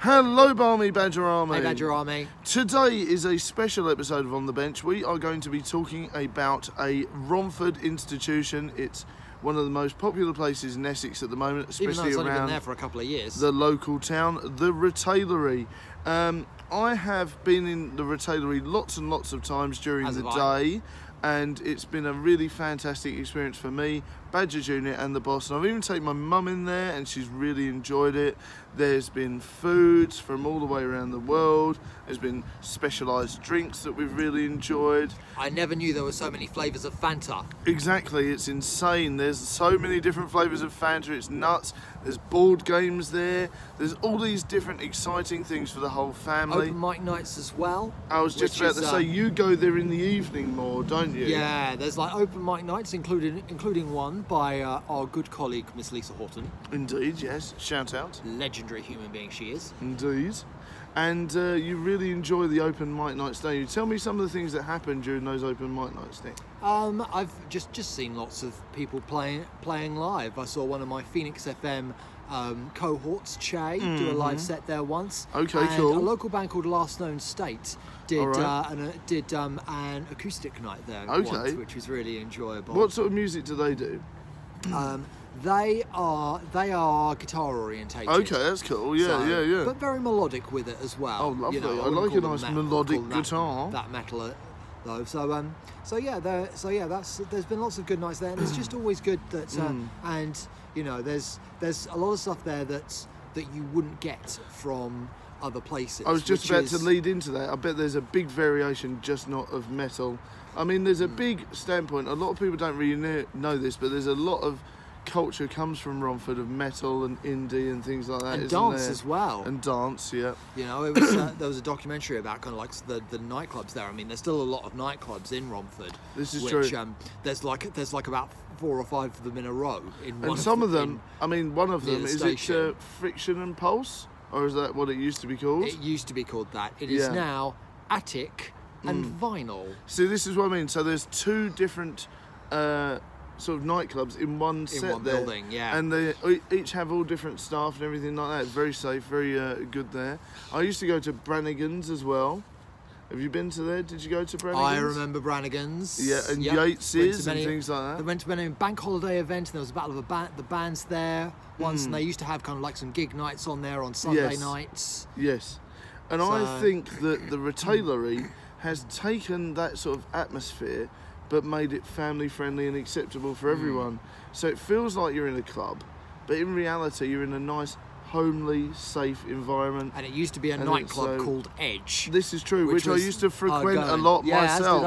Hello, Barmy Badger Army. Hey, Badger Army. Today is a special episode of On the Bench. We are going to be talking about a Romford institution. It's one of the most popular places in Essex at the moment, especially Even though it's only around been there for a couple of years. the local town, the Retailery. I have been in the Retailery lots and lots of times during the day, and it's been a really fantastic experience for me, Badger Junior and the boss. And I've even taken my mum in there and she's really enjoyed it. There's been foods from all the way around the world. There's been specialised drinks that we've really enjoyed. I never knew there were so many flavours of Fanta. Exactly, it's insane. There's so many different flavours of Fanta, it's nuts. There's board games there. There's all these different exciting things for the whole family. Open mic nights as well. I was just about to say, you go there in the evening more, don't you? Yeah, there's like open mic nights, including one by our good colleague, Miss Lisa Horton. Indeed, yes. Shout out. Legendary human being she is. Indeed. And you really enjoy the open mic nights, don't you? Tell me some of the things that happen during those open mic nights, Nick. I've just seen lots of people playing live. I saw one of my Phoenix FM cohorts, Che, do a live set there once. Okay, and cool. A local band called Last Known State did right. an acoustic night there Okay. once, which was really enjoyable. What sort of music do they do? They are guitar orientated. Okay, that's cool. Yeah, yeah. But very melodic with it as well. Oh, lovely. You know, I like a nice melodic guitar. That metal, though. So yeah, there's been lots of good nights there, and it's just always good that and you know there's a lot of stuff there that you wouldn't get from other places. I was just about to lead into that. I bet there's a big variation, just not of metal. I mean, there's a big standpoint. A lot of people don't really know this, but there's a lot of culture comes from Romford of metal and indie and things like that, and isn't dance there? as well. And dance, yeah. You know, it was there was a documentary about kind of like the nightclubs there. I mean, there's still a lot of nightclubs in Romford. This is which, true. There's like about 4 or 5 of them in a row. And some of them, I mean, one of them, is it Friction and Pulse? Or is that what it used to be called? It used to be called that. It is now Attic and Vinyl. See, this is what I mean. So there's 2 different sort of nightclubs in one set there. building, yeah. And they each have all different staff and everything like that. It's very safe, very good there. I used to go to Brannigan's as well. Have you been to there? Did you go to Brannigan's? I remember Brannigan's. Yeah, and Yates's and things like that. They went to a bank holiday event, and there was a battle of the bands there once, and they used to have kind of like some gig nights on there on Sunday nights. Yes. And I think that the Retailery has taken that sort of atmosphere but made it family friendly and acceptable for everyone. So it feels like you're in a club, but in reality you're in a nice, homely, safe environment. And it used to be a nightclub called Edge. This is true, which I used to frequent a lot myself.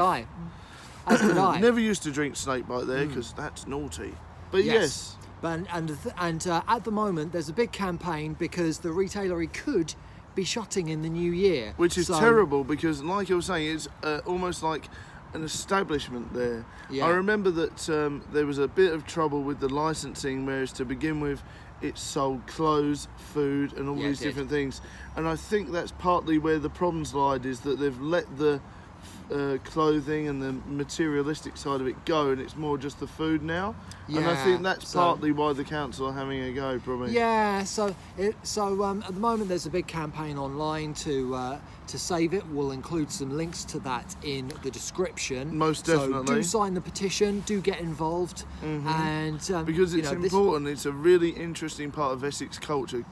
As did I. Never used to drink Snakebite there because that's naughty. But yes. But and at the moment there's a big campaign because the Retailery could be shutting in the new year. Which is terrible because, like I was saying, it's almost like an establishment there. I remember that there was a bit of trouble with the licensing, whereas to begin with it sold clothes, food and all these different things, and I think that's partly where the problems lied, is that they've let the clothing and the materialistic side of it go, and it's more just the food now. And I think that's partly why the council are having a go, probably. Yeah, so at the moment there's a big campaign online to save it. We'll include some links to that in the description. Most definitely. So do sign the petition, do get involved, and because it's important. It's a really interesting part of Essex culture.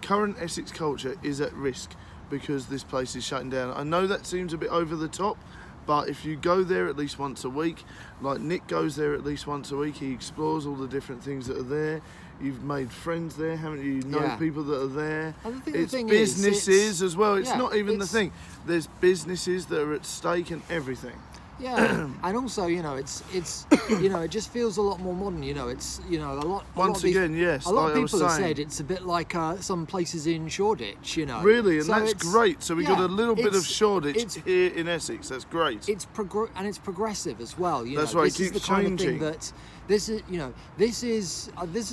Current Essex culture is at risk because this place is shutting down. I know that seems a bit over the top, but if you go there at least once a week, like Nick goes there at least once a week, he explores all the different things that are there. You've made friends there, haven't you? You know people that are there. It's businesses as well. It's not even the thing. There's businesses that are at stake and everything. Yeah, and also, you know, it's you know, it just feels a lot more modern. You know, it's, you know, a lot. Once again, yes. A lot of people have said it's a bit like some places in Shoreditch. You know, really, and that's great. So we got a little bit of Shoreditch here in Essex. That's great. It's progressive as well. You that's know, why this it keeps is the kind changing. of thing this is, you know, this is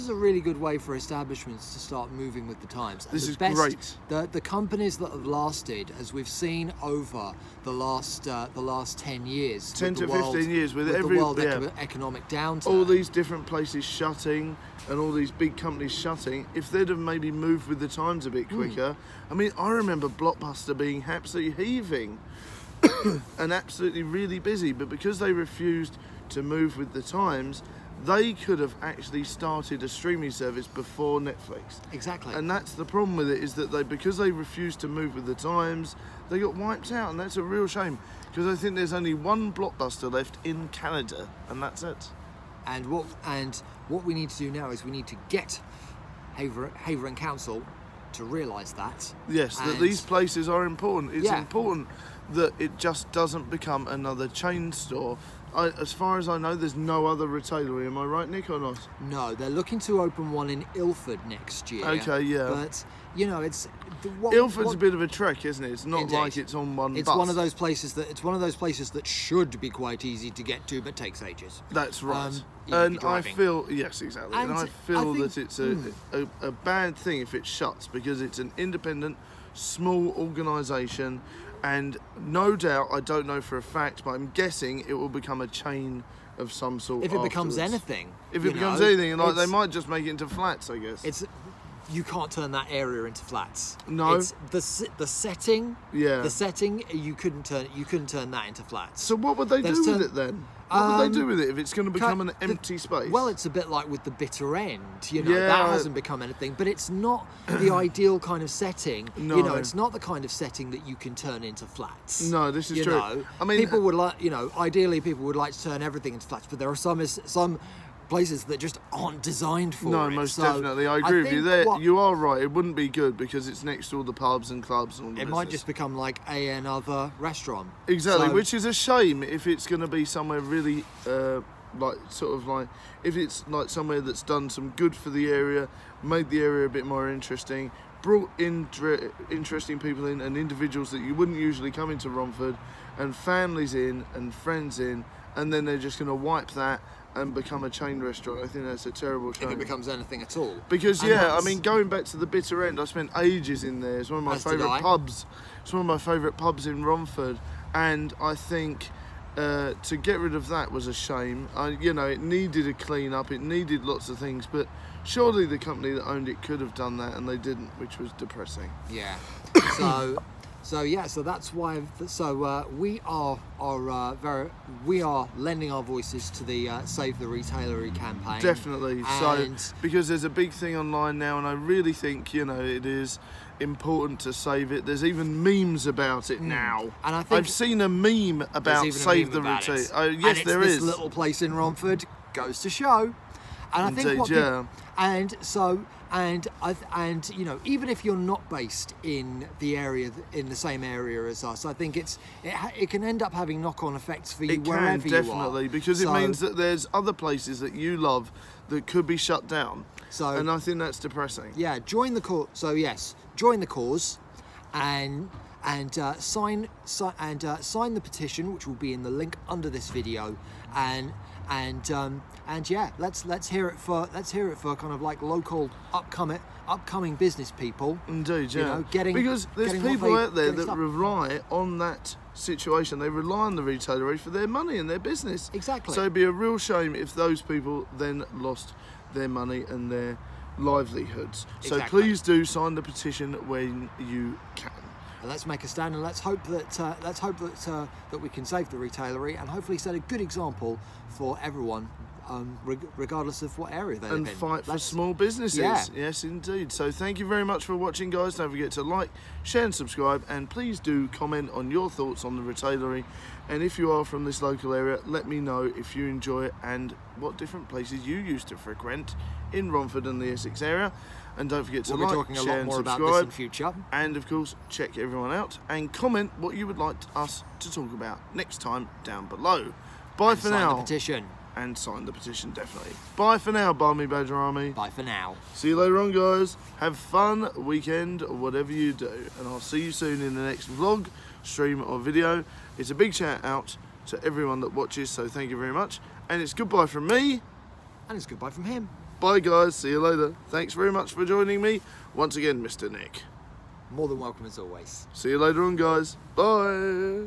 a really good way for establishments to start moving with the times. And This is great. The companies that have lasted, as we've seen over the last 10 years, 10 to 15 years with the every world economic downturn. all these different places shutting and all these big companies shutting, if they'd have maybe moved with the times a bit quicker. I mean, I remember Blockbuster being absolutely heaving and absolutely really busy, but because they refused to move with the times, they could have actually started a streaming service before Netflix. Exactly. And that's the problem with it, is that because they refused to move with the times, they got wiped out, and that's a real shame, because I think there's only one Blockbuster left in Canada, and that's it. And what we need to do now is we need to get Havering Council to realise that. Yes, that these places are important. It's Yeah. important that it just doesn't become another chain store. As far as I know, there's no other retailery. Am I right, Nick, or not? No, they're looking to open one in Ilford next year. Okay, yeah. But, you know, it's... Ilford's a bit of a trek, isn't it? It's not Indeed. like it's on one It's bus. one of those places that should be quite easy to get to, but takes ages. That's right. You know, And if you're I driving. feel, yes, exactly. And I feel think- that it's a bad thing if it shuts, because it's an independent, small organisation, and no doubt, I don't know for a fact, but I'm guessing it will become a chain of some sort. If it becomes afterwards. anything. If you it becomes know, anything, like they it's- might just make it into flats, I guess. You can't turn that area into flats. No. It's the setting. Yeah. The setting you couldn't turn that into flats. So what would they do with it then? What would they do with it if it's going to become an empty space? Well, it's a bit like with the bitter end, you know, Yeah. that hasn't become anything, but it's not the ideal kind of setting. No. You know, it's not the kind of setting that you can turn into flats. No, this is you true. Know, I mean, people would like, you know, ideally people would like to turn everything into flats, but there are some places that just aren't designed for no, it. most So definitely. I agree with you think there. You are right. It wouldn't be good because it's next to all the pubs and clubs and all the It might business. just become like another restaurant. Exactly, So- which is a shame if it's going to be somewhere really, if it's like somewhere that's done some good for the area, made the area a bit more interesting, brought in interesting people in and individuals that you wouldn't usually come into Romford, and families in and friends in, and then they're just going to wipe that and become a chain restaurant. I think that's a terrible shame. If it becomes anything at all. Because And I that's- mean, going back to the bitter end, I spent ages in there. It's one of my As did favourite I. pubs. It's one of my favourite pubs in Romford, and I think to get rid of that was a shame. It needed a clean up. It needed lots of things, but surely the company that owned it could have done that, and they didn't, which was depressing. Yeah. So that's why. So we are lending our voices to the Save the Retailery campaign. Definitely. And So because there's a big thing online now, and I really think it is important to save it. There's even memes about it now. And I think I've seen a meme about there's even a Save meme the about it. Retailery. And Yes, it's there this is. little place in Romford goes to show. And I think Indeed, what yeah. and even if you're not based in the area, in the same area as us, I think it can end up having knock-on effects for you It can, wherever definitely, you are. because it So- means that there's other places that you love that could be shut down. So- and I think that's depressing. Yeah, join the cause. So yes, join the cause, and sign the petition, which will be in the link under this video, and yeah, let's hear it for kind of like local upcoming business people. Indeed, yeah. Because there's people out there that rely on that situation. They rely on the retailery for their money and their business. Exactly. So it'd be a real shame if those people then lost their money and their livelihoods. So Exactly. please do sign the petition when you can. And let's make a stand, and let's hope that we can save the retailery and hopefully set a good example for everyone, regardless of what area they live And in. fight for Let's- small businesses. Yeah. Yes, indeed. So thank you very much for watching, guys. Don't forget to like, share and subscribe, and please do comment on your thoughts on the retailery. And if you are from this local area, let me know if you enjoy it and what different places you used to frequent in Romford and the Essex area. And don't forget to We'll be like, talking a share lot and more about subscribe. this in future. And of course, check everyone out and comment what you would like us to talk about next time down below. Bye for Sign now. the petition. And sign the petition, definitely. Bye for now, Barmy Badger Army. Bye for now. See you later on, guys. Have fun weekend, whatever you do. And I'll see you soon in the next vlog, stream or video. It's a big shout out to everyone that watches, so thank you very much. And it's goodbye from me. And it's goodbye from him. Bye guys, see you later. Thanks very much for joining me. Once again, Mr. Nick. More than welcome as always. See you later on, guys. Bye.